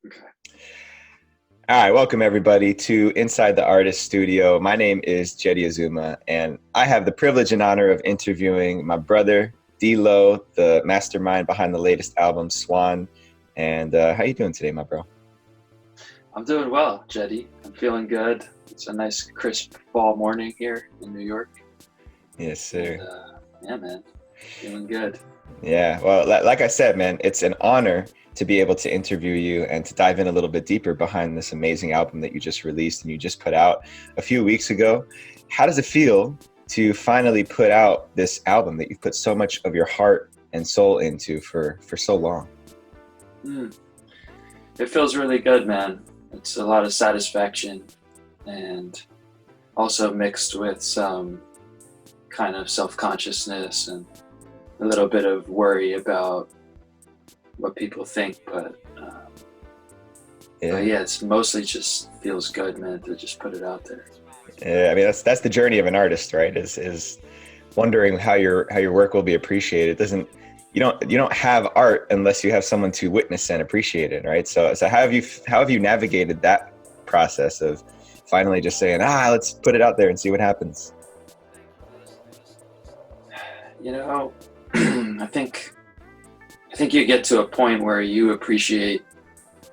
Okay. All right, welcome everybody to Inside the Artist Studio. My name is Jetty Azuma, and I have the privilege and honor of interviewing my brother, D-Lo, the mastermind behind the latest album, Swan. And how you doing today, my bro? I'm doing well, Jetty. I'm feeling good. It's a nice, crisp fall morning here in New York. Yes, sir. And, yeah, man, feeling good. Yeah, well, like I said, man, it's an honor to be able to interview you and to dive in a little bit deeper behind this amazing album that you just released and you just put out a few weeks ago. How does it feel to finally put out this album that you've put so much of your heart and soul into for so long? It feels really good, man. It's a lot of satisfaction and also mixed with some kind of self-consciousness and a little bit of worry about what people think, but yeah, it's mostly just feels good, man, to just put it out there. Yeah, I mean that's the journey of an artist, right? Is wondering how your work will be appreciated. It doesn't you don't have art unless you have someone to witness and appreciate it, right? So how have you navigated that process of finally just saying, let's put it out there and see what happens? You know, I think you get to a point where you appreciate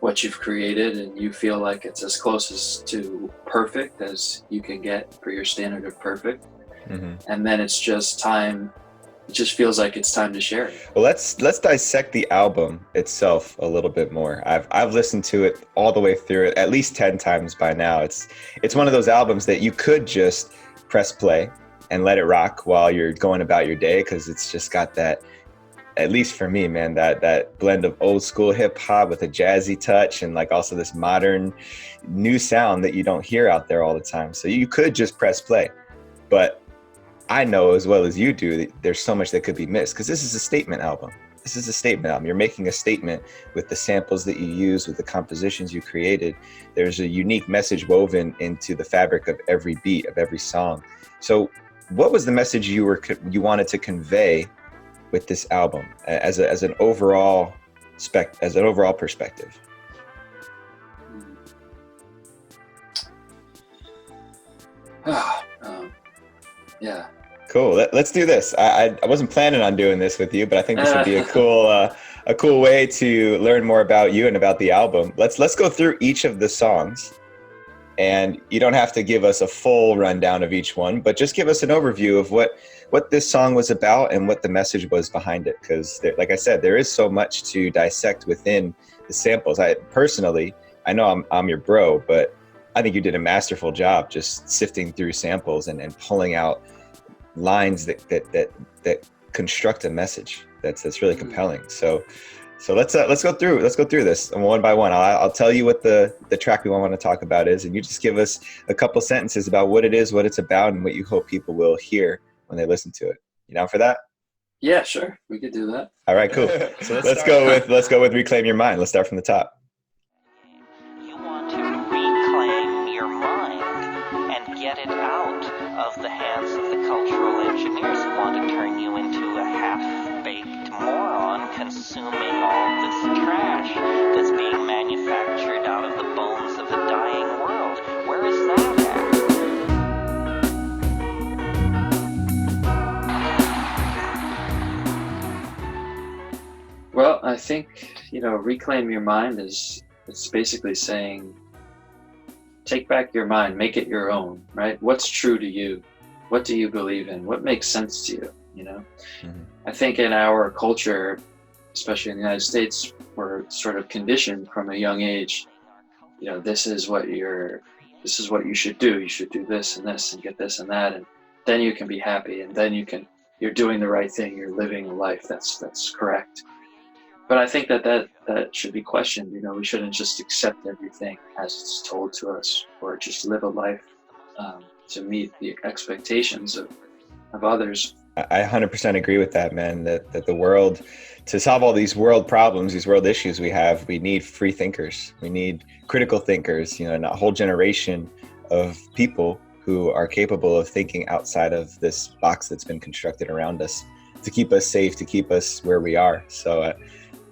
what you've created and you feel like it's as close as to perfect as you can get for your standard of perfect. Mm-hmm. And then it's just time. It just feels like it's time to share it. Well, let's dissect the album itself a little bit more. I've listened to it all the way through it at least 10 times by now. It's one of those albums that you could just press play and let it rock while you're going about your day, because it's just got that, at least for me, man, that blend of old school hip hop with a jazzy touch and like also this modern new sound that you don't hear out there all the time. So you could just press play, but I know as well as you do that there's so much that could be missed, because this is a statement album. This is a statement album. You're making a statement with the samples that you use, with the compositions you created. There's a unique message woven into the fabric of every beat, of every song. So what was the message you wanted to convey with this album as an overall perspective? Yeah. Cool. Let's do this. I wasn't planning on doing this with you, but I think this would be a cool way to learn more about you and about the album. Let's go through each of the songs, and you don't have to give us a full rundown of each one, but just give us an overview of what this song was about and what the message was behind it. Because like I said, there is so much to dissect within the samples. I know I'm your bro, but I think you did a masterful job just sifting through samples and pulling out lines that construct a message that's really compelling. So let's go through this one by one. I'll tell you what the track we want to talk about is, and you just give us a couple sentences about what it is, what it's about, and what you hope people will hear when they listen to it. You down for that? Yeah, sure. We could do that. All right, cool. So let's go with Reclaim Your Mind. Let's start from the top. You want to reclaim your mind and get it out of the hands of the cultural engineers who want to turn you into a half-baked moron consuming all this trash that's being manufactured out of the bones of a dying world. Where is that at? Well, I think, reclaim your mind it's basically saying, take back your mind, make it your own, right? What's true to you? What do you believe in? What makes sense to you? Mm-hmm. I think in our culture, especially in the United States, we're sort of conditioned from a young age. This is what you should do. You should do this and get this and that, and then you can be happy, and then you're doing the right thing. You're living a life that's correct. But I think that should be questioned. We shouldn't just accept everything as it's told to us, or just live a life to meet the expectations of others. I 100% agree with that, man, that the world, to solve all these world problems, these world issues we have, we need free thinkers. We need critical thinkers, and a whole generation of people who are capable of thinking outside of this box that's been constructed around us to keep us safe, to keep us where we are. So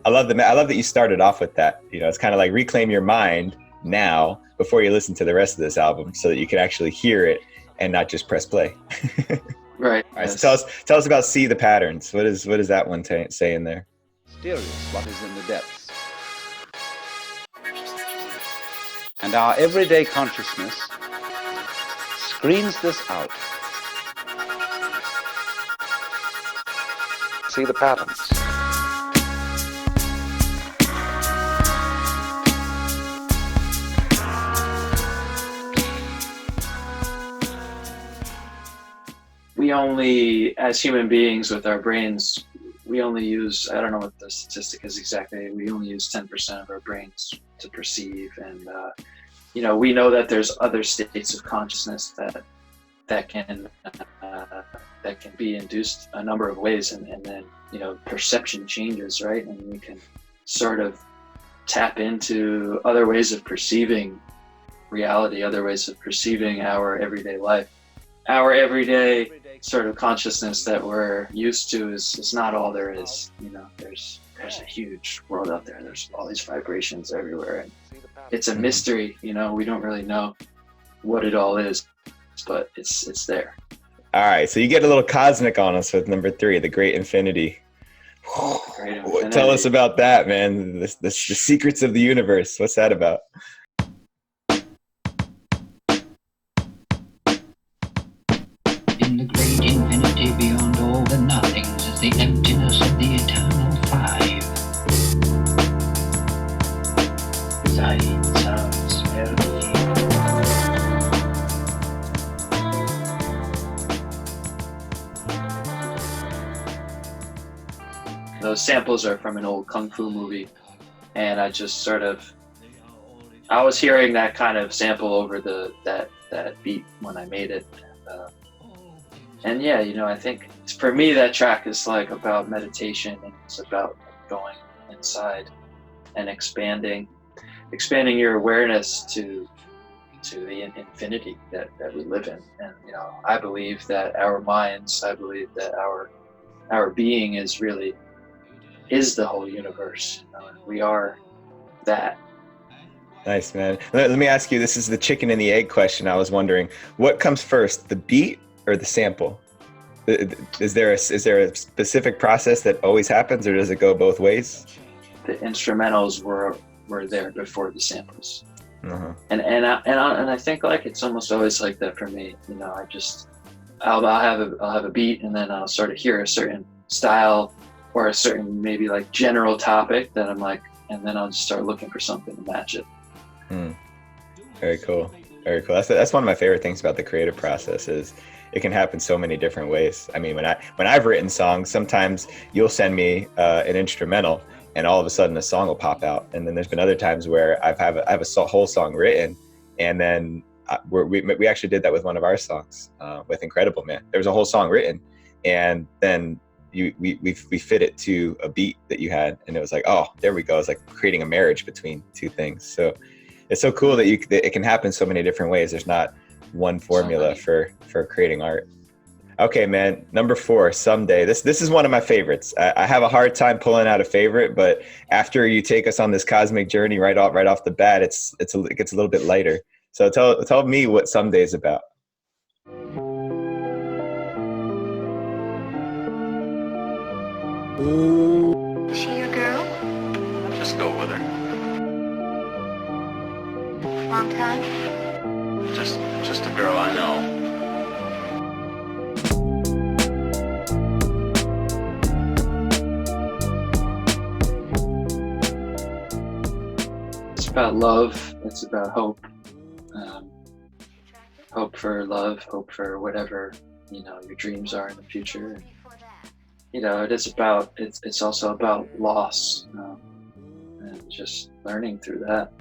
I love that you started off with that. You know, it's kind of like reclaim your mind now before you listen to the rest of this album, so that you can actually hear it and not just press play. Right. All right. Yes. So tell us about See the Patterns. What is that one say in there? Mysterious what is in the depths. And our everyday consciousness screens this out. See the patterns. We only, as human beings with our brains, we only use, I don't know what the statistic is exactly, we only use 10% of our brains to perceive. And, you know, we know that there's other states of consciousness that can be induced a number of ways. And then, you know, perception changes, right? And we can sort of tap into other ways of perceiving reality, other ways of perceiving our everyday life. Our everyday sort of consciousness that we're used to is not all there is. You know, there's a huge world out there. There's all these vibrations everywhere, and it's a mystery. You know, we don't really know what it all is, but it's there. All right, so you get a little cosmic on us with number 3, The Great Infinity. Great Infinity. Tell us about that, man. The secrets of the universe. What's that about? In the great infinity beyond all the nothings is the emptiness of the eternal five. Sight, sound, smell, Those samples are from an old kung fu movie, and I just sort of, I was hearing that kind of sample over that beat when I made it. And yeah, you know, I think for me that track is like about meditation, and it's about going inside and expanding your awareness to the infinity that we live in. And you know, I believe that our minds, I believe that our being is the whole universe. You know, and we are that. Nice, man. Let me ask you, this is the chicken and the egg question. I was wondering, what comes first, the beat or the sample? Is there a specific process that always happens, or does it go both ways? The instrumentals were there before the samples. Uh-huh. And I think like it's almost always like that for me. You know, I'll have a beat, and then I'll sort of hear a certain style or a certain maybe like general topic that I'm like, and then I'll just start looking for something to match it. Very cool. Very cool. That's one of my favorite things about the creative process is it can happen so many different ways. I mean, when I've written songs, sometimes you'll send me an instrumental, and all of a sudden a song will pop out. And then there's been other times where I have a whole song written, and then we actually did that with one of our songs with Incredible Man. There was a whole song written, and then we fit it to a beat that you had, and it was like, oh, there we go. It's like creating a marriage between two things. So it's so cool that it can happen so many different ways. There's not one formula for creating art. Okay, man. Number 4, Someday. This is one of my favorites. I have a hard time pulling out a favorite, but after you take us on this cosmic journey right off the bat, it gets a little bit lighter. So tell me what Someday is about. Is she your girl? Just go with her. Long time? Just a girl I know. It's about love. It's about hope. Hope for love. Hope for whatever, you know, your dreams are in the future. And, you know, it's also about loss, and just learning through that.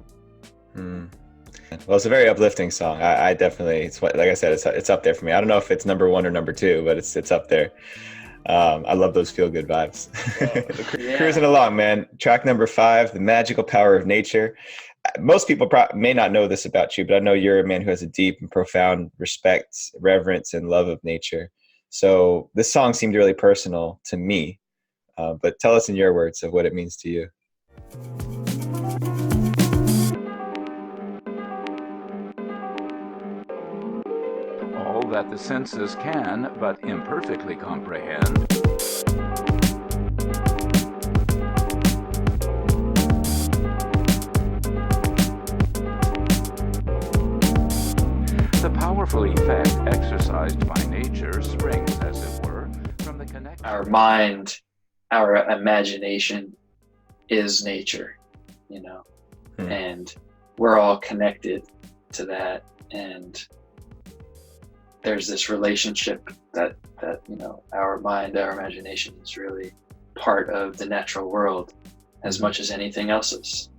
Well, it's a very uplifting song. I definitely, like I said, it's up there for me. I don't know if it's number 1 or number 2, but it's up there. I love those feel good vibes. Yeah. Cruising along, man. Track number 5, The Magical Power of Nature. Most people may not know this about you, but I know you're a man who has a deep and profound respect, reverence, and love of nature. So this song seemed really personal to me. But tell us in your words of what it means to you. All that the senses can but imperfectly comprehend. The powerful effect exercised by nature springs, as it were, from the connection. Our mind, our imagination is nature, you know, and we're all connected to that. And there's this relationship that you know, our mind, our imagination is really part of the natural world as much as anything else is.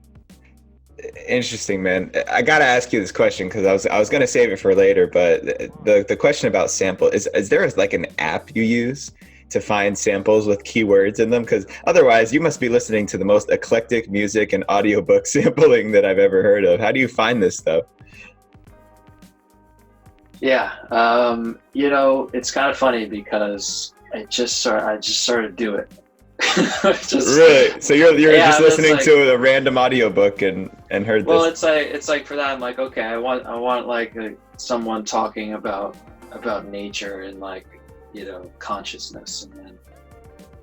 Interesting, man. I gotta ask you this question because I was gonna save it for later, but the question about sample is there like an app you use to find samples with keywords in them? Because otherwise you must be listening to the most eclectic music and audiobook sampling that I've ever heard of. How do you find this stuff? Yeah, you know, it's kind of funny because I just sort of do it. Really? So you're just listening like, to a random audiobook and heard well, this? Well, it's like for that, I'm like, okay, I want like someone talking about nature and like, you know, consciousness,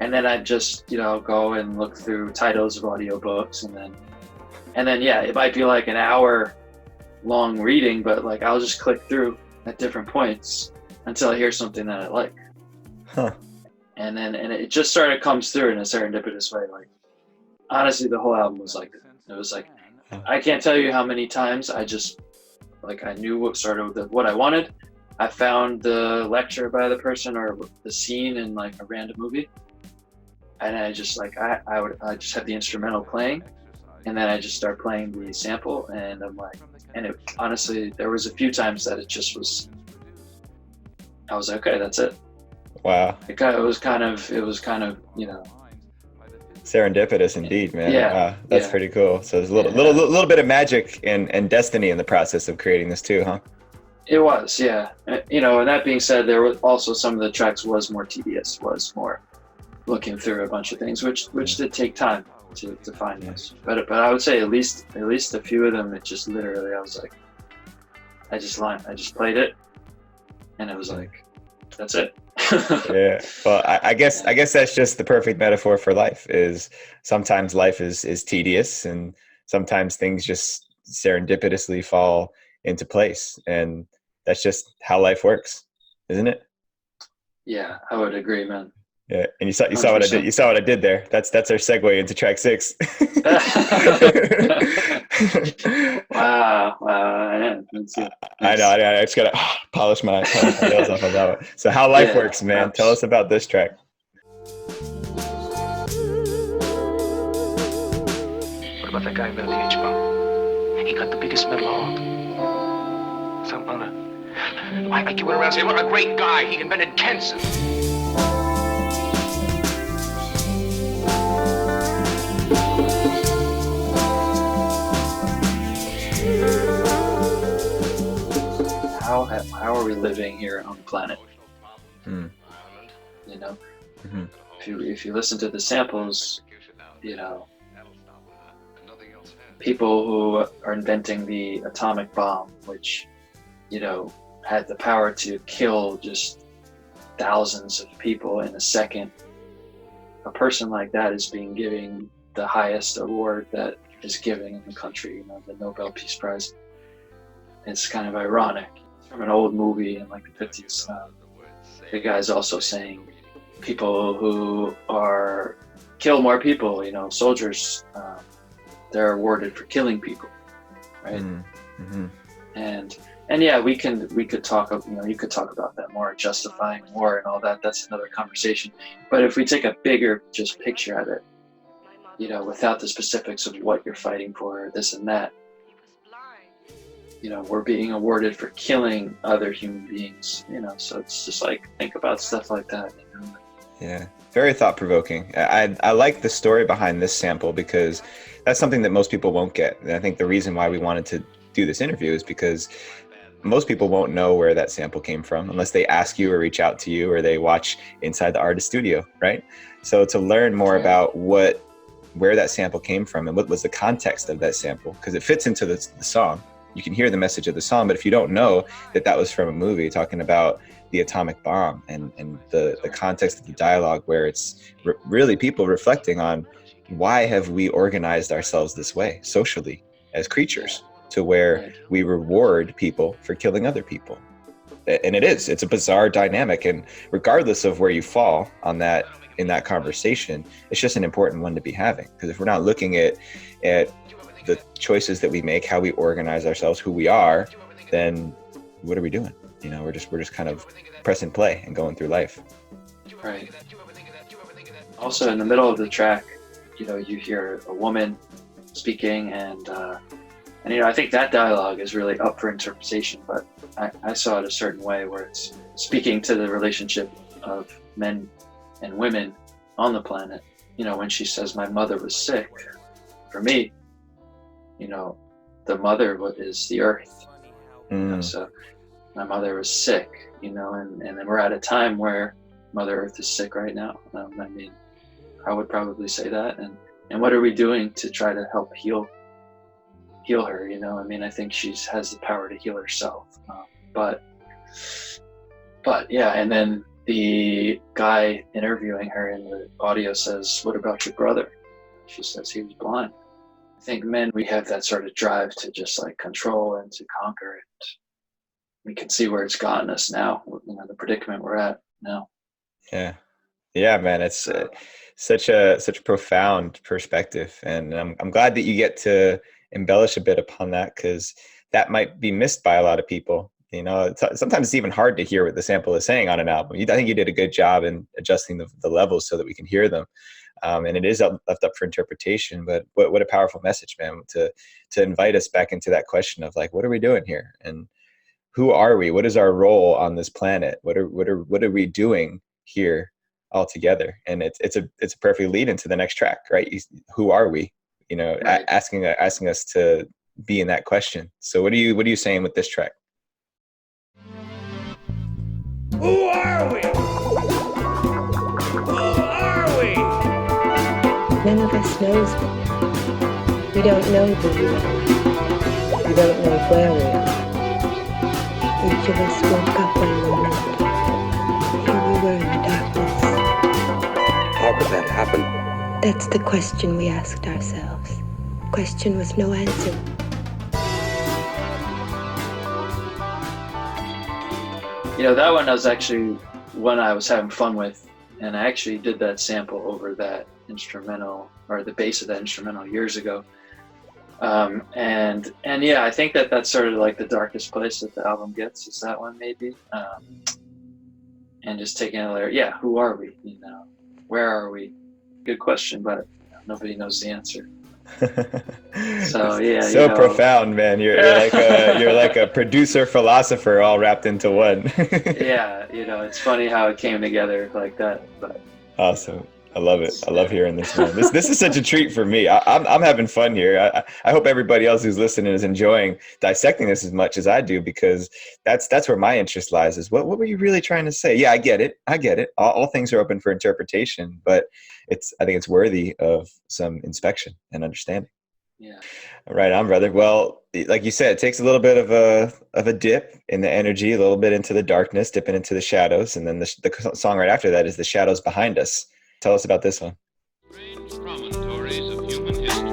and then I just, you know, go and look through titles of audiobooks, and then yeah, it might be like an hour long reading, but like I'll just click through at different points until I hear something that I like. Huh. And it just sort of comes through in a serendipitous way. Like, honestly, the whole album was like, it was like, I can't tell you how many times I just, like, I knew what I wanted. I found the lecture by the person or the scene in like a random movie. And I just like, I just have the instrumental playing, and then I just start playing the sample, and I'm like, and it honestly, there was a few times that it just was, I was like, okay, that's it. Wow. It was kind of, you know, serendipitous indeed, man. Yeah. Wow, that's pretty cool. So there's a little bit of magic and destiny in the process of creating this too, huh? It was, yeah. You know, and that being said, there was also some of the tracks was more tedious, was more looking through a bunch of things, which did take time to find this. But I would say at least a few of them, it just literally, I was like, I just played it, and it was like, that's it. Yeah. Well, I guess that's just the perfect metaphor for life. Is sometimes life is tedious, and sometimes things just serendipitously fall into place, and that's just how life works, isn't it? Yeah, I would agree, man. Yeah, and you saw what I did. You saw what I did there. That's our segue into track 6. Wow. I know. I just gotta polish my nails off of that one. So, how life works, man. Tell us about this track. What about that guy with the H-bomb? He got the biggest medal of all. Some other. Like you went around saying, what a great guy. He invented cancer. How are we living here on the planet? Mm. You know, Mm-hmm. if you listen to the samples, you know, people who are inventing the atomic bomb, which, you know, had the power to kill just thousands of people in a second, a person like that is being given the highest award that is given in the country, you know, the Nobel Peace Prize. It's kind of ironic. It's from an old movie in like the 50s. The guy's also saying people who kill more people, you know, soldiers, they're awarded for killing people, right? Mm-hmm. And yeah, we could talk, you know, you could talk about that more, justifying war and all that. That's another conversation. But if we take a bigger just picture at it, you know, without the specifics of what you're fighting for, this and that, you know, we're being awarded for killing other human beings, you know, so it's just like, think about stuff like that, you know? Yeah, very thought-provoking. I like the story behind this sample because that's something that most people won't get. And I think the reason why we wanted to do this interview is because most people won't know where that sample came from unless they ask you or reach out to you or they watch Inside the Artist Studio, right? So to learn more about where that sample came from and what was the context of that sample, because it fits into the song. You can hear the message of the song, but if you don't know that was from a movie talking about the atomic bomb and the context of the dialogue, where it's really people reflecting on why have we organized ourselves this way socially as creatures, to where we reward people for killing other people. And it's a bizarre dynamic, and regardless of where you fall on that in that conversation, it's just an important one to be having, because if we're not looking at the choices that we make, how we organize ourselves, who we are, then what are we doing? You know, we're just kind of pressing play and going through life. Right. Also, in the middle of the track, you know, you hear a woman speaking, and you know, I think that dialogue is really up for interpretation, but I saw it a certain way, where it's speaking to the relationship of men and women on the planet. You know, when she says, "My mother was sick," for me, you know, the mother is the earth. You know, so my mother was sick, you know, and then we're at a time where Mother Earth is sick right now. I mean, I would probably say that. And what are we doing to try to help heal her? You know, I mean, I think she has the power to heal herself. But yeah, and then the guy interviewing her in the audio says, "What about your brother?" She says, "He was blind." I think men, we have that sort of drive to just like control and to conquer, and we can see where it's gotten us now, you know, the predicament we're at now. Yeah, man, it's such a profound perspective, and I'm glad that you get to embellish a bit upon that, because that might be missed by a lot of people. You know, sometimes it's even hard to hear what the sample is saying on an album. I think you did a good job in adjusting the levels so that we can hear them. And it is left up for interpretation, but what a powerful message, man, to invite us back into that question of like, what are we doing here? And who are we? What is our role on this planet? What are we doing here all together? And it's a perfect lead into the next track, right? Who are we? You know, right. asking us to be in that question. So what are you saying with this track? Who are we? Who are we? None of us knows. We don't know who we are. We don't know where we are. Each of us woke up one moment, and we were in the darkness. How could that happen? That's the question we asked ourselves. Question with no answer. You know, that one was actually one I was having fun with, and I actually did that sample over that instrumental, or the bass of that instrumental, years ago. And yeah, I think that's sort of like the darkest place that the album gets, is that one maybe. And just taking a layer, yeah, who are we? You know, where are we? Good question, but nobody knows the answer. So yeah, so, you know, profound, man. You're like a producer philosopher all wrapped into one. Yeah, you know, it's funny how it came together like that. But awesome. I love it. I love hearing this, man. This is such a treat for me. I'm having fun here. I hope everybody else who's listening is enjoying dissecting this as much as I do, because that's where my interest lies, is what were you really trying to say? Yeah, I get it. All things are open for interpretation, but I think it's worthy of some inspection and understanding. Yeah. Right on, brother. Well, like you said, it takes a little bit of a dip in the energy, a little bit into the darkness, dipping into the shadows, and then the song right after that is The Shadows Behind Us. Tell us about this one. Strange promontories of human history,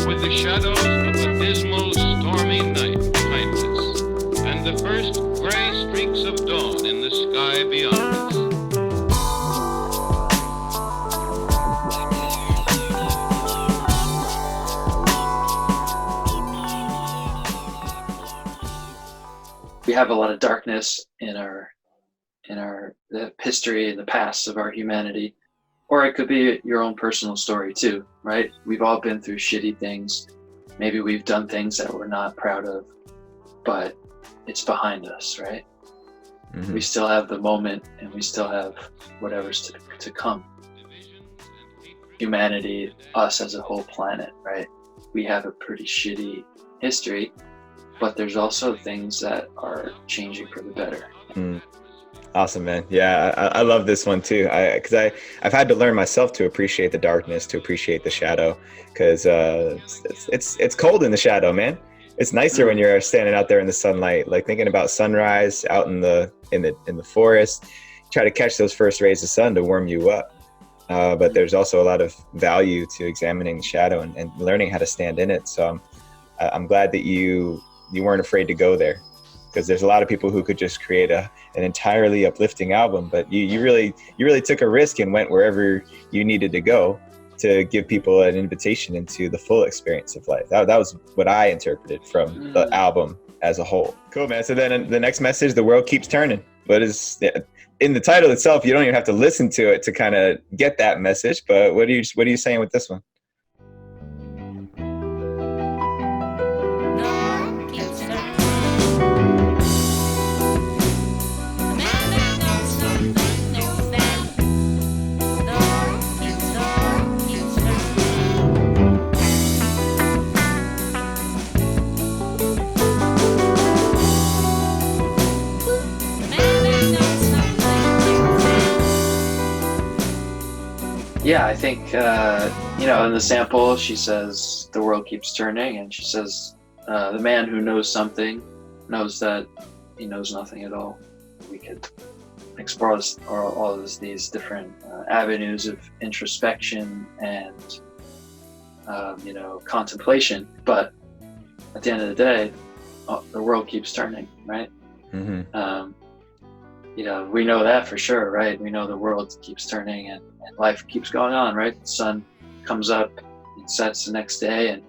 with the shadows of a dismal, stormy night behind us, and the first gray streaks of dawn in the sky beyond us. We have a lot of darkness in the history and the past of our humanity, or it could be your own personal story too, right? We've all been through shitty things. Maybe we've done things that we're not proud of, but it's behind us, right? Mm-hmm. We still have the moment, and we still have whatever's to come. Humanity, us as a whole planet, right? We have a pretty shitty history, but there's also things that are changing for the better. Awesome, man. Yeah, I love this one too. Because I've had to learn myself to appreciate the darkness, to appreciate the shadow, because it's cold in the shadow, man. It's nicer when you're standing out there in the sunlight, like thinking about sunrise out in the forest. Try to catch those first rays of sun to warm you up. But there's also a lot of value to examining the shadow and learning how to stand in it. So I'm glad that you weren't afraid to go there, because there's a lot of people who could just create an entirely uplifting album, but you really took a risk and went wherever you needed to go to give people an invitation into the full experience of life. That was what I interpreted from the album as a whole. Cool, man. So then the next message, the world keeps turning. What is in the title itself? You don't even have to listen to it to kind of get that message. But what are you saying with this one? Yeah, I think, in the sample, she says, the world keeps turning, and she says, the man who knows something knows that he knows nothing at all. We could explore all of these different avenues of introspection and, contemplation, but at the end of the day, the world keeps turning, right? Mm-hmm. We know that for sure, right? We know the world keeps turning and life keeps going on, right? The sun comes up and sets the next day, and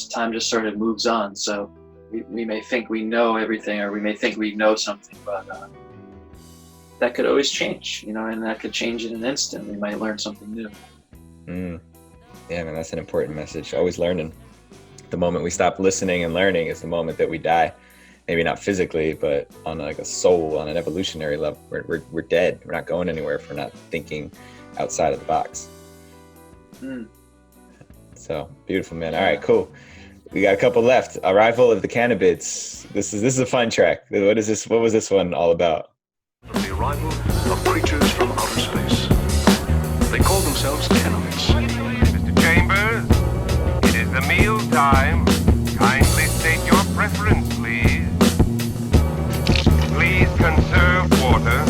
time just sort of moves on. So we may think we know everything, or we may think we know something, but that could always change, and that could change in an instant. We might learn something new. Yeah, man, that's an important message. Always learning. The moment we stop listening and learning is the moment that we die. Maybe not physically, but on like a soul, on an evolutionary level, we're dead. We're not going anywhere if we're not thinking outside of the box. So beautiful, man. All right, cool. We got a couple left. Arrival of the Cannabids. This is a fun track. What is this? What was this one all about? The arrival of creatures from outer space. They call themselves Cannabids. Mr. Chambers, it is the meal time. Kindly state your preference, please. Please conserve water.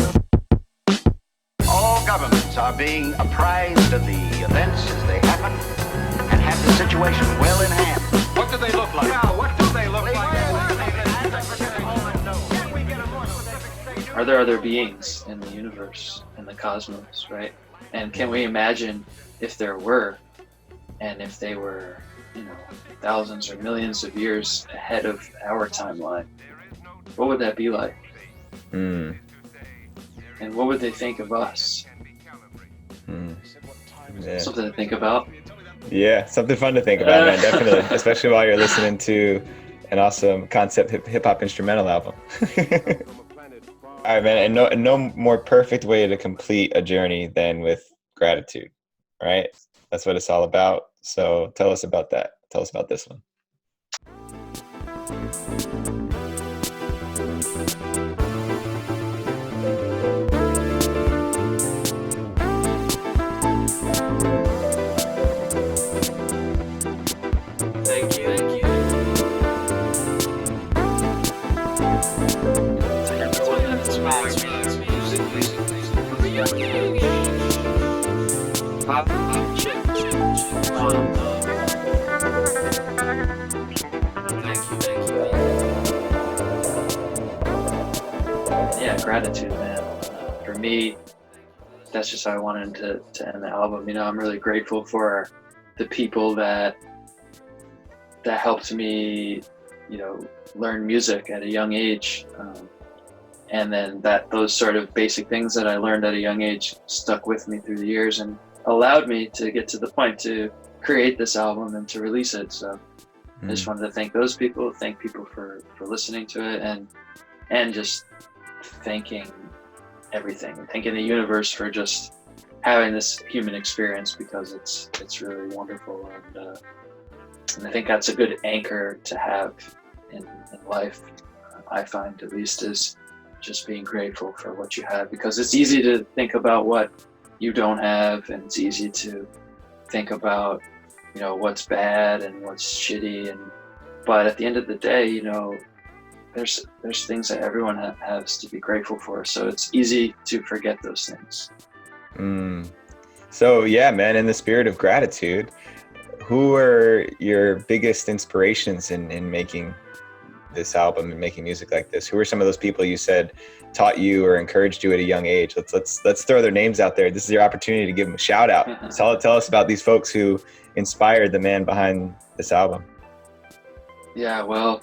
All governments are being apprised of the events as they happen and have the situation well in hand. What do they look like? Yeah, what do they look like? Are there other beings in the universe, in the cosmos, right? And can we imagine if there were, and if they were, thousands or millions of years ahead of our timeline? What would that be like? And what would they think of us? Yeah. Something to think about. Yeah, something fun to think about, man, definitely. Especially while you're listening to an awesome concept hip-hop instrumental album. All right, man, and no more perfect way to complete a journey than with gratitude, right? That's what it's all about. So tell us about that. Tell us about this one. Thank you. Yeah, gratitude, man. For me, that's just how I wanted to end the album. I'm really grateful for the people that helped me, learn music at a young age. And then those sort of basic things that I learned at a young age stuck with me through the years and allowed me to get to the point to create this album and to release it. So I just wanted to thank those people, thank people for listening to it, and just thanking everything, and thanking the universe for just having this human experience, because it's really wonderful. And I think that's a good anchor to have in life, I find, at least, is just being grateful for what you have, because it's easy to think about what you don't have, and it's easy to think about, you know, what's bad and what's shitty, but at the end of the day, you know, there's things that everyone has to be grateful for, so it's easy to forget those things. So yeah, man, in the spirit of gratitude, who are your biggest inspirations in making this album and making music like this? Who are some of those people you said taught you or encouraged you at a young age? Let's throw their names out there. This is your opportunity to give them a shout out. Tell us about these folks who inspired the man behind this album. Yeah, well,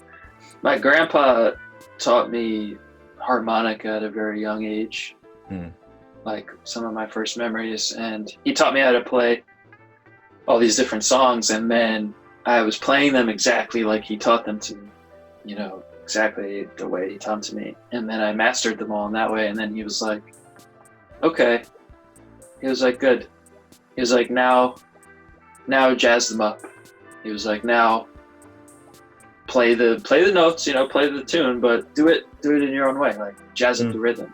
my grandpa taught me harmonica at a very young age. Like some of my first memories, and he taught me how to play all these different songs, and then I was playing them exactly like he taught them to me, you know, exactly the way he taught them to me, and then I mastered them all in that way. And then he was like, okay, he was like, good, he was like, now jazz them up. He was like, now play the notes, you know, play the tune, but do it in your own way, like jazz up the rhythm.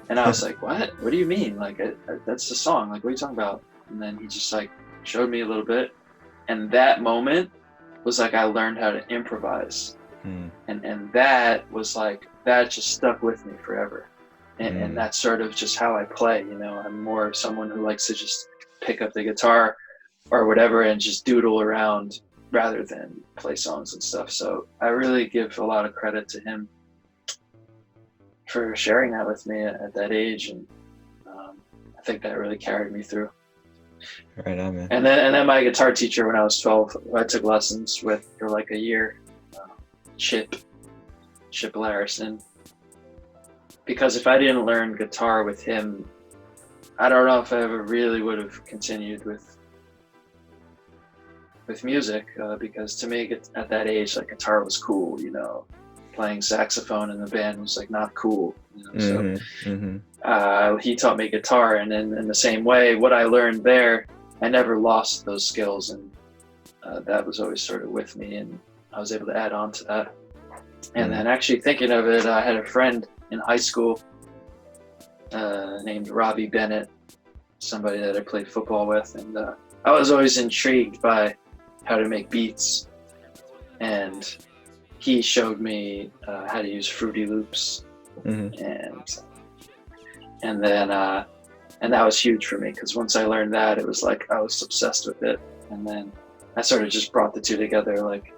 And I was like, what do you mean? Like, that's the song. Like, what are you talking about? And then he just like showed me a little bit. And that moment was like, I learned how to improvise. And that was like, that just stuck with me forever. And that's sort of just how I play, you know. I'm more of someone who likes to just pick up the guitar or whatever and just doodle around rather than play songs and stuff. So I really give a lot of credit to him for sharing that with me at that age, and I think that really carried me through. Right on, man. And then my guitar teacher when I was 12, I took lessons with for like a year, Chip Larison, because if I didn't learn guitar with him, I don't know if I ever really would have continued with music, because to me at that age, like, guitar was cool, you know. Playing saxophone in the band was like not cool, you know. So he taught me guitar, and then in the same way, what I learned there, I never lost those skills, and that was always sort of with me, and I was able to add on to that. And then actually thinking of it, I had a friend in high school named Robbie Bennett, somebody that I played football with, and I was always intrigued by how to make beats, and he showed me how to use Fruity Loops, and then that was huge for me, because once I learned that, it was like I was obsessed with it. And then I sort of just brought the two together. Like,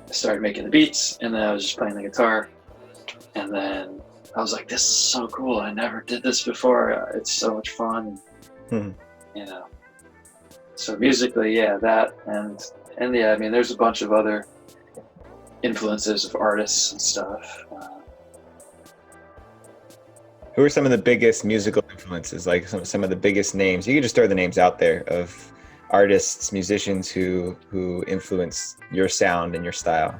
I started making the beats, and then I was just playing the guitar, and then I was like, this is so cool, I never did this before, it's so much fun. You know, so musically, yeah, that, and yeah, I mean, there's a bunch of other influences of artists and stuff. Who are some of the biggest musical influences, like some of the biggest names? You can just throw the names out there of artists, musicians who influence your sound and your style.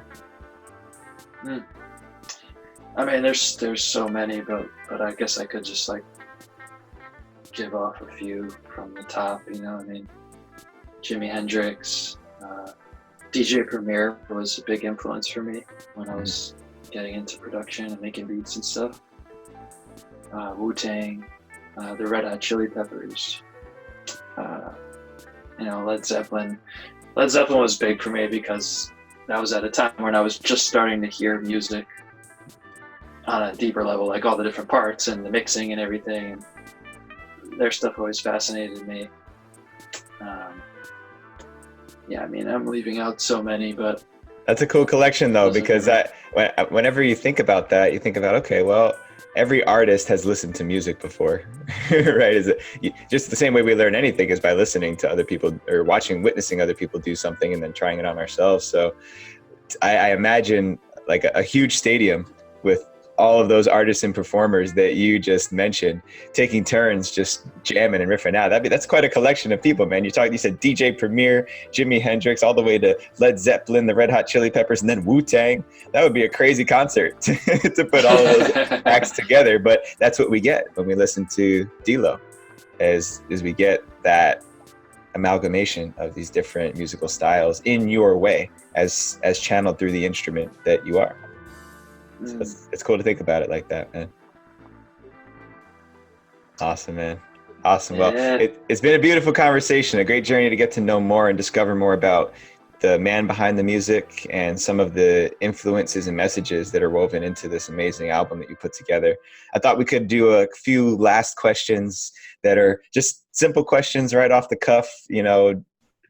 I mean, there's so many, but I guess I could just like give off a few from the top, you know. I mean, Jimi Hendrix, DJ Premier was a big influence for me when I was getting into production and making beats and stuff. Wu-Tang, the Red Hot Chili Peppers, you know, Led Zeppelin. Led Zeppelin was big for me because that was at a time when I was just starting to hear music on a deeper level, like all the different parts and the mixing and everything. Their stuff always fascinated me. Yeah, I mean, I'm leaving out so many, but that's a cool collection, though, because whenever you think about that, you think about, okay, well, every artist has listened to music before, right? Is it just the same way we learn anything is by listening to other people or witnessing other people do something and then trying it on ourselves. So I imagine like a huge stadium with all of those artists and performers that you just mentioned taking turns just jamming and riffing out. That's quite a collection of people, man. You said DJ Premier, Jimi Hendrix, all the way to Led Zeppelin, the Red Hot Chili Peppers, and then Wu-Tang. That would be a crazy concert to put all of those acts together. But that's what we get when we listen to D-Lo, is we get that amalgamation of these different musical styles in your way as channeled through the instrument that you are. So it's cool to think about it like that, man. Awesome, man. Awesome. Well, Yeah. it's been a beautiful conversation, a great journey to get to know more and discover more about the man behind the music and some of the influences and messages that are woven into this amazing album that you put together. I thought we could do a few last questions that are just simple questions right off the cuff, you know,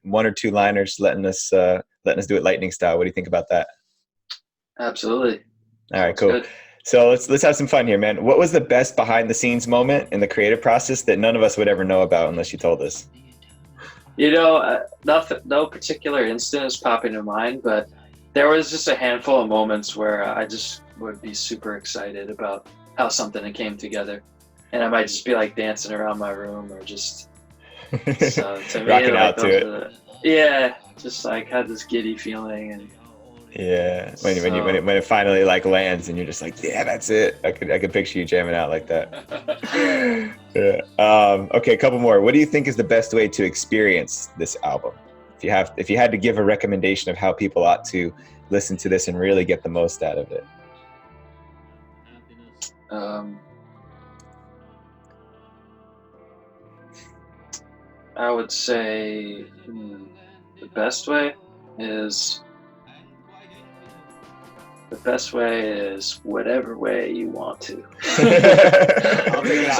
one or two liners, letting us do it lightning style. What do you think about that? Absolutely. All right, Sounds cool. good. So let's have some fun here, man. What was the best behind the scenes moment in the creative process that none of us would ever know about unless you told us? You know, no particular instant is popping to mind, but there was just a handful of moments where I just would be super excited about how something came together, and I might just be like dancing around my room or just so to me, Rocking like out to those it. yeah, just like had this giddy feeling, and Yeah, when it finally like lands and you're just like, yeah, that's it. I could picture you jamming out like that. Yeah. Okay, a couple more. What do you think is the best way to experience this album? If you had to give a recommendation of how people ought to listen to this and really get the most out of it. I would say the best way is whatever way you want to.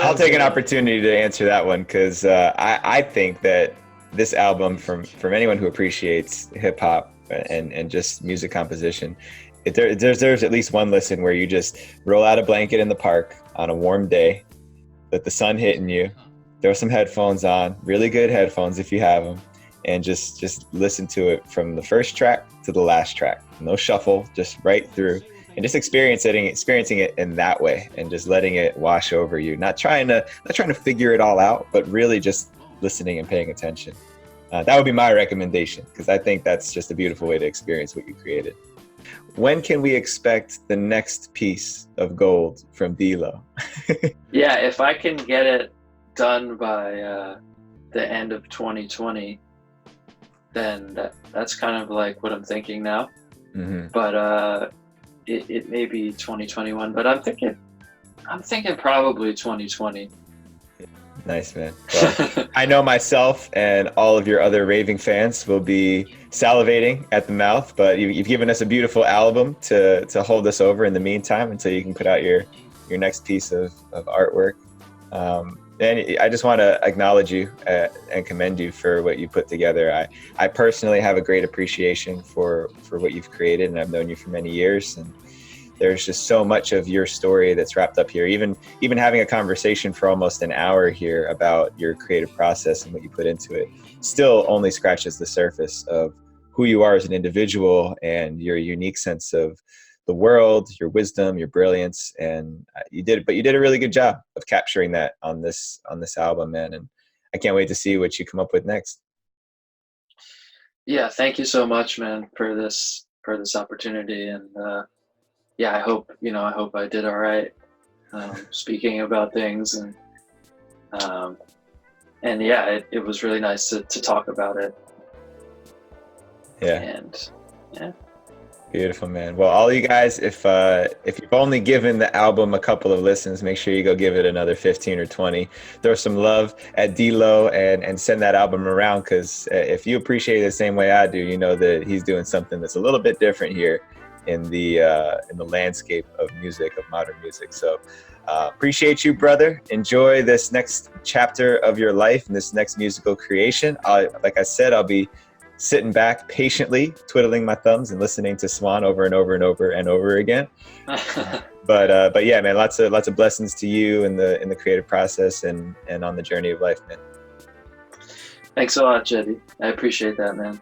I'll take an opportunity to answer that one because I think that this album, from anyone who appreciates hip hop and just music composition, there's at least one listen where you just roll out a blanket in the park on a warm day, with the sun hitting you, throw some headphones on, really good headphones if you have them, and just listen to it from the first track to the last track. No shuffle, just right through, and just experiencing it in that way, and just letting it wash over you. Not trying to figure it all out, but really just listening and paying attention. That would be my recommendation, because I think that's just a beautiful way to experience what you created. When can we expect the next piece of gold from D-Lo? Yeah, if I can get it done by the end of 2020, then that's kind of like what I'm thinking now. Mm-hmm. But it may be 2021, but I'm thinking probably 2020. Nice, man. Well, I know myself and all of your other raving fans will be salivating at the mouth, but you've given us a beautiful album to hold us over in the meantime until you can put out your next piece of artwork. And I just want to acknowledge you and commend you for what you put together. I personally have a great appreciation for what you've created, and I've known you for many years. And there's just so much of your story that's wrapped up here. Even having a conversation for almost an hour here about your creative process and what you put into it still only scratches the surface of who you are as an individual and your unique sense of the world, your wisdom, your brilliance. And you did a really good job of capturing that on this album, man. And I can't wait to see what you come up with next. Yeah, thank you so much, man, for this opportunity. And yeah, I hope I did all right speaking about things, and yeah, it was really nice to talk about it. Yeah. And yeah. Beautiful, man. Well, all you guys, if you've only given the album a couple of listens, make sure you go give it another 15 or 20. Throw some love at D-Lo and send that album around, because if you appreciate it the same way I do, you know that he's doing something that's a little bit different here in the landscape of music, of modern music. So appreciate you, brother. Enjoy this next chapter of your life and this next musical creation. Like I said, I'll be sitting back patiently, twiddling my thumbs and listening to Swan over and over and over and over again. But yeah, man, lots of blessings to you in the creative process and on the journey of life, man. Thanks a lot, Jetty. I appreciate that, man.